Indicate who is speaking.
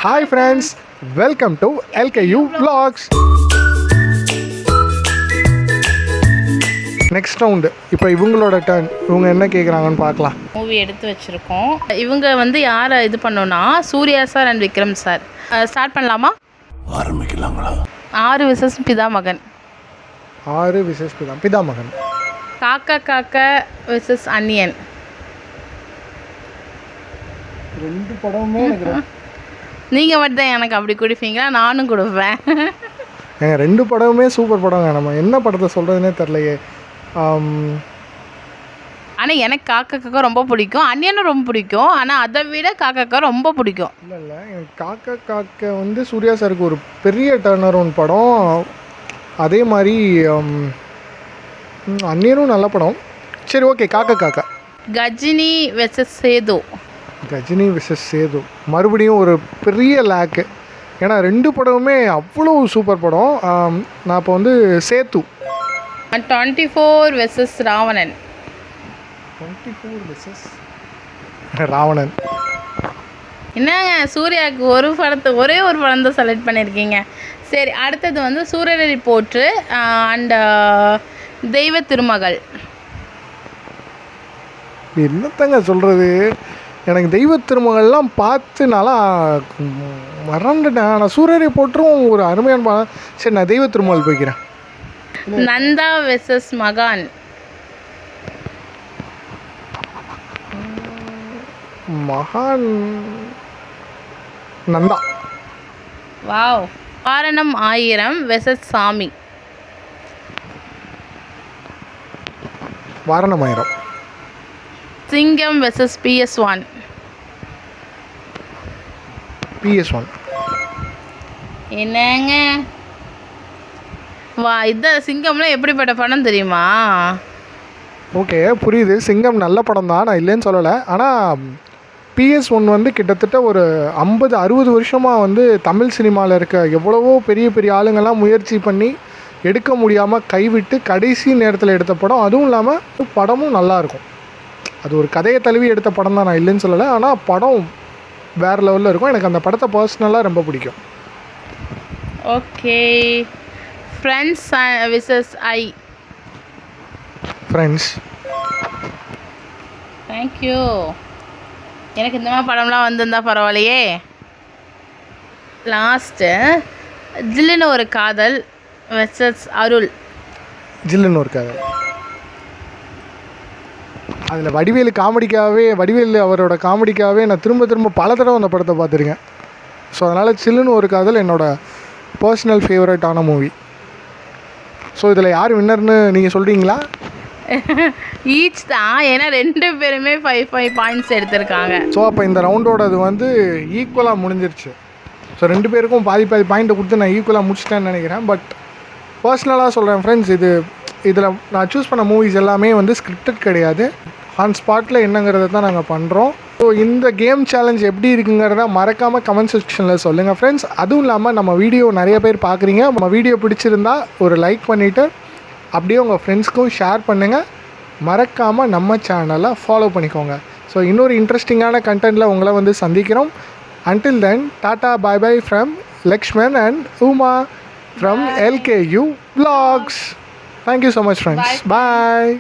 Speaker 1: Hi friends, welcome to LKU Vlogs. Next round இப்போ இவங்களோட turn. இவங்க என்ன கேட்குறாங்கன்னு பார்க்கலாம்.
Speaker 2: மூவி எடுத்து வச்சுருக்கோம். இவங்க வந்து யாரை இது பண்ணோன்னா Suriya sir and Vikram sir. Start பண்ணலாமா?
Speaker 3: ஆரம்பிக்கலாங்களா?
Speaker 2: 6 விசஸ் பிதாமகன்.
Speaker 1: 6 விசஸ் பிதாமகன்.
Speaker 2: காக்கா காக்கா விசஸ் அன்னியன்.
Speaker 1: 2 படமுமே எனக்கு
Speaker 2: நீங்கள் மட்டும் எனக்கு அப்படி கொடுப்பீங்களா? நானும் கொடுப்பேன்.
Speaker 1: ஏங்க 2 படமுமே சூப்பர் படங்க. நம்ம என்ன படத்தை சொல்கிறதுனே தெரிலையே.
Speaker 2: ஆனால் எனக்கு காக்கா காக்கா ரொம்ப பிடிக்கும், அன்னியனும் ரொம்ப பிடிக்கும். ஆனால் அதை விட காக்கா ரொம்ப பிடிக்கும்.
Speaker 1: இல்லை எனக்கு காக்கா காக்கா வந்து சூர்யா சாருக்கு ஒரு பெரிய டர்ன் அரவுண்ட் படம். அதே மாதிரி அன்னியனும் நல்ல படம். சரி, ஓகே, காக்கா காக்கா.
Speaker 2: கஜினி வெர்சஸ் சேது.
Speaker 1: கஜினி விசஸ் சேது மறுபடியும் ஒரு பெரிய லேக்கு. ஏன்னா 2 படமுமே அவ்வளோ சூப்பர் படம். நான் இப்போ வந்து சேத்து.
Speaker 2: 24 வெர்சஸ் ராவணன்.
Speaker 1: 24 விசஸ் ராவணன்.
Speaker 2: என்னங்க சூர்யாவுக்கு ஒரே ஒரு படம் தான் செலக்ட் பண்ணியிருக்கீங்க. சரி, அடுத்தது வந்து சூரரை போற்று அண்ட் தெய்வ திருமகள்.
Speaker 1: என்னத்தங்க சொல்கிறது, எனக்கு தெய்வ திருமகள்லாம் பார்த்து நல்லா மறந்துட்டேன். நான் சூரரை போற்றும் ஒரு அருமையான படம். சரி, நான் தெய்வ திருமகள் போய்க்கிறேன்.
Speaker 2: நந்தா வெர்சஸ் மகான்.
Speaker 1: மகான். நந்தா.
Speaker 2: வாவ். வாரணம் 1000 வெர்சஸ் சாமி.
Speaker 1: வாரணமாயிரம்.
Speaker 2: சிங்கம் வெர்சஸ் PS1.
Speaker 1: PS1.
Speaker 2: என்னங்க இதான் சிங்கம்லாம் எப்படிப்பட்ட படம் தெரியுமா?
Speaker 1: ஓகே, புரியுது. சிங்கம் நல்ல படம் தான், நான் இல்லைன்னு சொல்லலை. ஆனால் PS1 வந்து கிட்டத்தட்ட ஒரு 50-60 வருஷமாக வந்து தமிழ் சினிமாவில் இருக்க எவ்வளவோ பெரிய பெரிய ஆளுங்கள்லாம் முயற்சி பண்ணி எடுக்க முடியாமல் கைவிட்டு கடைசி நேரத்தில் எடுத்த படம். அதுவும் இல்லாமல் படமும் நல்லாயிருக்கும். அது ஒரு கதையை தழுவி எடுத்த படம் தான், நான் இல்லைன்னு சொல்லலை. ஆனால் படம் வேறு லெவலில் இருக்கும். எனக்கு அந்த படத்தை பர்சனலாக ரொம்ப பிடிக்கும்.
Speaker 2: ஓகே, ஃப்ரெண்ட்ஸ் விசஸ் ஐ.
Speaker 1: ஃப்ரெண்ட்ஸ்.
Speaker 2: தேங்க்யூ. எனக்கு இந்த மாதிரி படம்லாம் வந்திருந்தா பரவாயில்லையே. லாஸ்ட்டு ஜில்லுன்னு ஒரு காதல் வெர்சஸ் அருள்.
Speaker 1: ஜில்லுன்னு ஒரு காதல். அதில் வடிவேலு அவரோட காமெடிக்காகவே நான் திரும்ப பல தடவை அந்த படத்தை பார்த்துருக்கேன். ஸோ அதனால் சில்லுன்னு ஒரு காதல் என்னோடய பர்சனல் ஃபேவரட்டான மூவி. ஸோ இதில் யார் வின்னர்னு நீங்கள் சொல்கிறீங்களா?
Speaker 2: ஈச் தான், ஏன்னா 2 பேருமே 5 பாயிண்ட்ஸ் எடுத்திருக்காங்க.
Speaker 1: ஸோ அப்போ இந்த ரவுண்டோட அது வந்து ஈக்குவலாக முடிஞ்சிருச்சு. ஸோ 2 பேருக்கும் பாதி பாயிண்ட்டை கொடுத்து நான் ஈக்குவலாக முடிச்சிட்டேன்னு நினைக்கிறேன். பட் பர்சனலாக சொல்கிறேன் ஃப்ரெண்ட்ஸ், இதில் நான் சூஸ் பண்ண மூவிஸ் எல்லாமே வந்து ஸ்கிரிப்டட் கிடையாது. ஆன் ஸ்பாட்டில் என்னங்கிறத தான் நாங்கள் பண்ணுறோம். ஸோ இந்த கேம் சேலஞ்ச் எப்படி இருக்குங்கிறத மறக்காமல் கமெண்ட் செக்ஷனில் சொல்லுங்கள் ஃப்ரெண்ட்ஸ். அதுவும் இல்லாமல் நம்ம வீடியோ நிறைய பேர் பார்க்குறீங்க. நம்ம வீடியோ பிடிச்சிருந்தா ஒரு லைக் பண்ணிவிட்டு அப்படியே உங்கள் ஃப்ரெண்ட்ஸ்க்கும் ஷேர் பண்ணுங்கள். மறக்காமல் நம்ம சேனலை ஃபாலோ பண்ணிக்கோங்க. ஸோ இன்னொரு இன்ட்ரெஸ்டிங்கான கண்டென்ட்டில் உங்களை வந்து சந்திக்கிறோம். Until then, Tata bye-bye from Lakshman and Uma from LKU Vlogs. Thank you so much, friends. Bye.